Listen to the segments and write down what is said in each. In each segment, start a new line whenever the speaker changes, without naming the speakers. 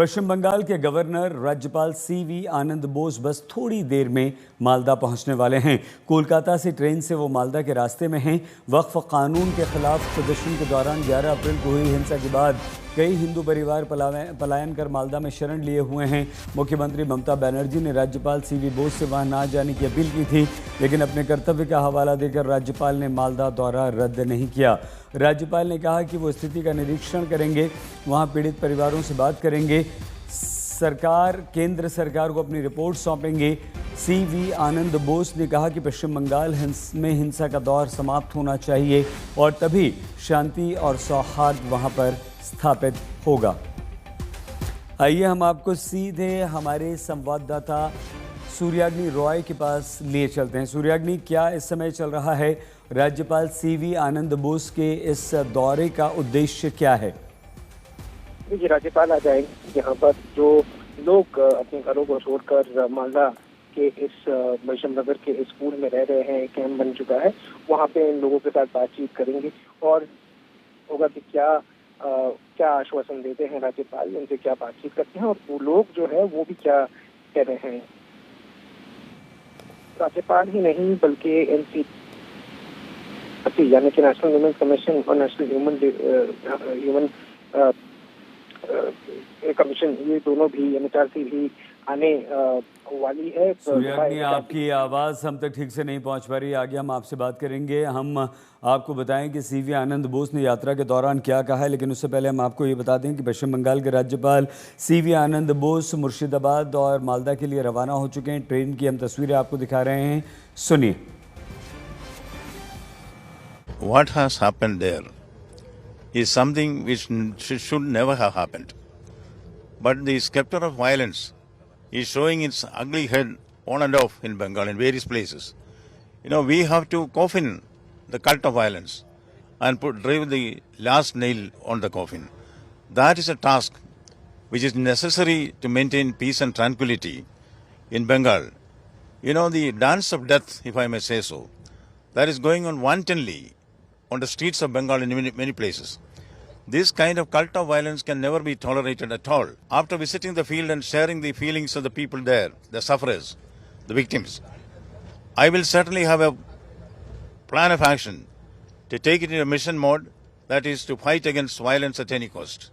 पश्चिम बंगाल के गवर्नर राज्यपाल सीवी आनंद बोस बस थोड़ी देर में मालदा पहुंचने वाले हैं। कोलकाता से ट्रेन से वो मालदा के रास्ते में हैं। वक्फ कानून के खिलाफ प्रदर्शन के दौरान 11 अप्रैल को हुई हिंसा के बाद कई हिंदू परिवार पलायन कर मालदा में शरण लिए हुए हैं। मुख्यमंत्री ममता बनर्जी ने राज्यपाल सीवी बोस से वहां ना जाने की अपील की थी, लेकिन अपने कर्तव्य का हवाला देकर राज्यपाल ने मालदा दौरा रद्द नहीं किया। राज्यपाल ने कहा कि वो स्थिति का निरीक्षण करेंगे, वहां पीड़ित परिवारों से बात करेंगे, केंद्र सरकार को अपनी रिपोर्ट सौंपेंगे। सीवी आनंद बोस ने कहा कि पश्चिम बंगाल में हिंसा का दौर समाप्त होना चाहिए और तभी शांति और सौहार्द वहां पर स्थापित होगा। आइए हम आपको सीधे हमारे संवाददाता सूर्याग्नि रॉय के पास लिए चलते हैं। सूर्याग्नि, क्या इस समय चल रहा है? राज्यपाल सीवी आनंद बोस के इस दौरे का उद्देश्य क्या है?
देखिए, राज्यपाल आ जाएंगे यहाँ पर। जो लोग अपने घरों को छोड़कर मालदा के इस वैष्णव नगर के स्कूल में रह रहे हैं, कैंप बन चुका है, वहाँ पे इन लोगों के साथ बातचीत करेंगे और होगा कि क्या आश्वासन देते हैं राज्यपाल, उनसे क्या बातचीत करते हैं और वो लोग जो है वो भी क्या कह रहे हैं। राज्यपाल ही नहीं बल्कि एनसी यानी कि नेशनल ह्यूमन कमीशन और नेशनल ह्यूमन कमीशन, ये दोनों भी एनएचआरसी भी आने वाली है।
सूर्याग्नि, आपकी आवाज़ हम तक ठीक से नहीं पहुंच पा रही। आगे हम आपसे बात करेंगे। हम आपको बताएं कि सीवी आनंद बोस ने यात्रा के दौरान क्या कहा है, लेकिन उससे पहले हम आपको ये बता दें कि पश्चिम बंगाल के राज्यपाल सीवी आनंद बोस मुर्शिदाबाद और मालदा के लिए रवाना हो चुके हैं। ट्रेन की हम तस्वीरें आपको दिखा रहे हैं, सुनिए।
What has happened there is something which should never have happened. But the scepter of violence is showing its ugly head on and off in Bengal in various places. We have to coffin the cult of violence and drive the last nail on the coffin. That is a task which is necessary to maintain peace and tranquility in Bengal. The dance of death, if I may say so, that is going on wantonly on the streets of Bengal in many places. This kind of cult of violence can never be tolerated at all. After visiting the field and sharing the feelings of the people there, the sufferers, the victims, I will certainly have a plan of action to take it in a mission mode, that is to fight against violence at any cost.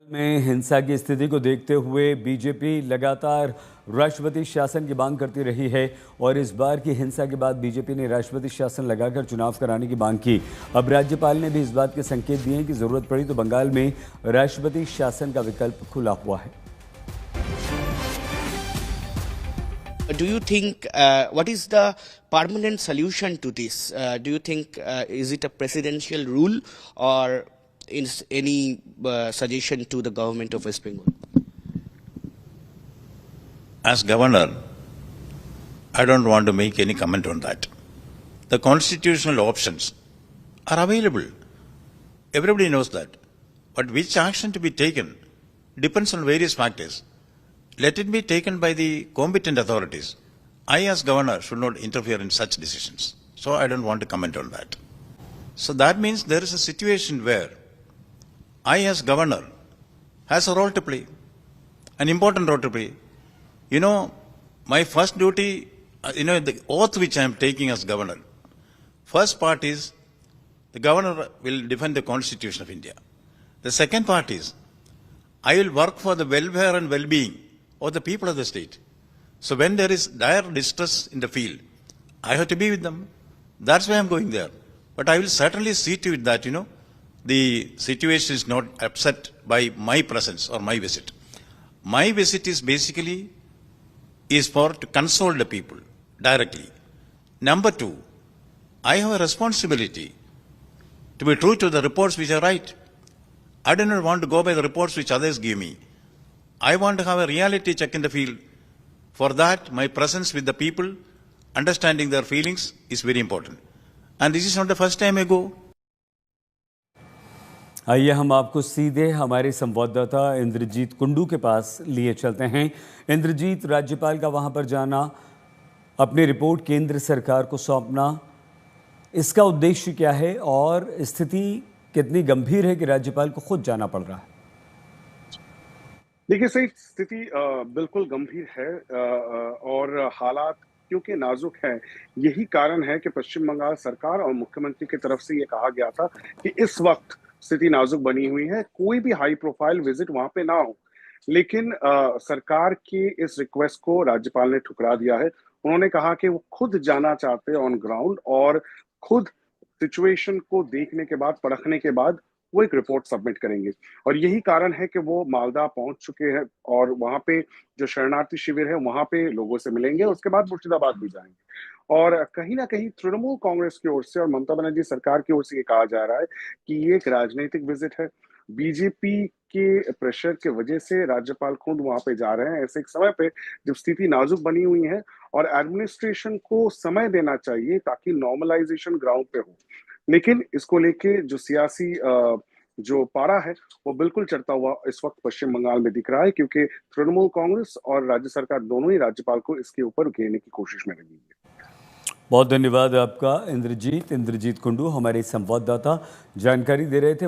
में हिंसा की स्थिति को देखते हुए BJP लगातार राष्ट्रपति शासन की मांग करती रही है और इस बार की हिंसा के बाद बीजेपी ने राष्ट्रपति शासन लगाकर चुनाव कराने की मांग की। अब राज्यपाल ने भी इस बात के संकेत दिए कि जरूरत पड़ी तो बंगाल में राष्ट्रपति शासन का विकल्प खुला हुआ है।
Do you think what is the permanent solution to this? Do you think is it a presidential rule or is any suggestion to the government of West Bengal?
As governor, I don't want to make any comment on that. The constitutional options are available. Everybody knows that. But which action to be taken depends on various factors. Let it be taken by the competent authorities. I, as governor, should not interfere in such decisions. So I don't want to comment on that. So that means there is a situation where I, as governor, has a role to play, an important role to play. My first duty, the oath which I am taking as governor, first part is the governor will defend the Constitution of India. The second part is I will work for the welfare and well-being of the people of the state. So when there is dire distress in the field, I have to be with them. That's why I am going there. But I will certainly see to it that, the situation is not upset by my presence or my visit. My visit is basically for to console the people directly. Number two, I have a responsibility to be true to the reports which I write. I do not want to go by the reports which others give me. I want to have a reality check in the field. For that, my presence with the people, understanding their feelings is very important. And this is not the first time I go.
आइए हम आपको सीधे हमारे संवाददाता इंद्रजीत कुंडू के पास लिए चलते हैं। इंद्रजीत, राज्यपाल का वहां पर जाना, अपनी रिपोर्ट केंद्र सरकार को सौंपना, इसका उद्देश्य क्या है और स्थिति कितनी गंभीर है कि राज्यपाल को खुद जाना पड़ रहा है?
देखिए, सही स्थिति बिल्कुल गंभीर है और हालात क्योंकि नाजुक हैं, यही कारण है कि पश्चिम बंगाल सरकार और मुख्यमंत्री की तरफ से ये कहा गया था कि इस वक्त स्थिति नाजुक बनी हुई है, कोई भी हाई प्रोफाइल विजिट वहां पे ना हो। लेकिन सरकार की इस रिक्वेस्ट को राज्यपाल ने ठुकरा दिया है। उन्होंने कहा कि वो खुद जाना चाहते हैं ऑन ग्राउंड और खुद सिचुएशन को देखने के बाद, परखने के बाद वो एक रिपोर्ट सबमिट करेंगे। और यही कारण है कि वो मालदा पहुंच चुके हैं और वहां पे जो शरणार्थी शिविर है वहां पे लोगों से मिलेंगे, उसके बाद मुर्शिदाबाद भी जाएंगे। और कहीं ना कहीं तृणमूल कांग्रेस की ओर से और ममता बनर्जी सरकार की ओर से ये कहा जा रहा है कि ये एक राजनीतिक विजिट है। बीजेपी के प्रेशर की वजह से राज्यपाल खुद वहां पे जा रहे हैं ऐसे एक समय पे जब स्थिति नाजुक बनी हुई है और एडमिनिस्ट्रेशन को समय देना चाहिए ताकि नॉर्मलाइजेशन ग्राउंड पे हो। लेकिन इसको लेके जो सियासी जो पारा है वो बिल्कुल चढ़ता हुआ इस वक्त पश्चिम बंगाल में दिख रहा है, क्योंकि तृणमूल कांग्रेस और राज्य सरकार दोनों ही राज्यपाल को इसके ऊपर घेरने की कोशिश में लगी है।
बहुत धन्यवाद आपका इंद्रजीत कुंडू, हमारे संवाददाता जानकारी दे रहे थे।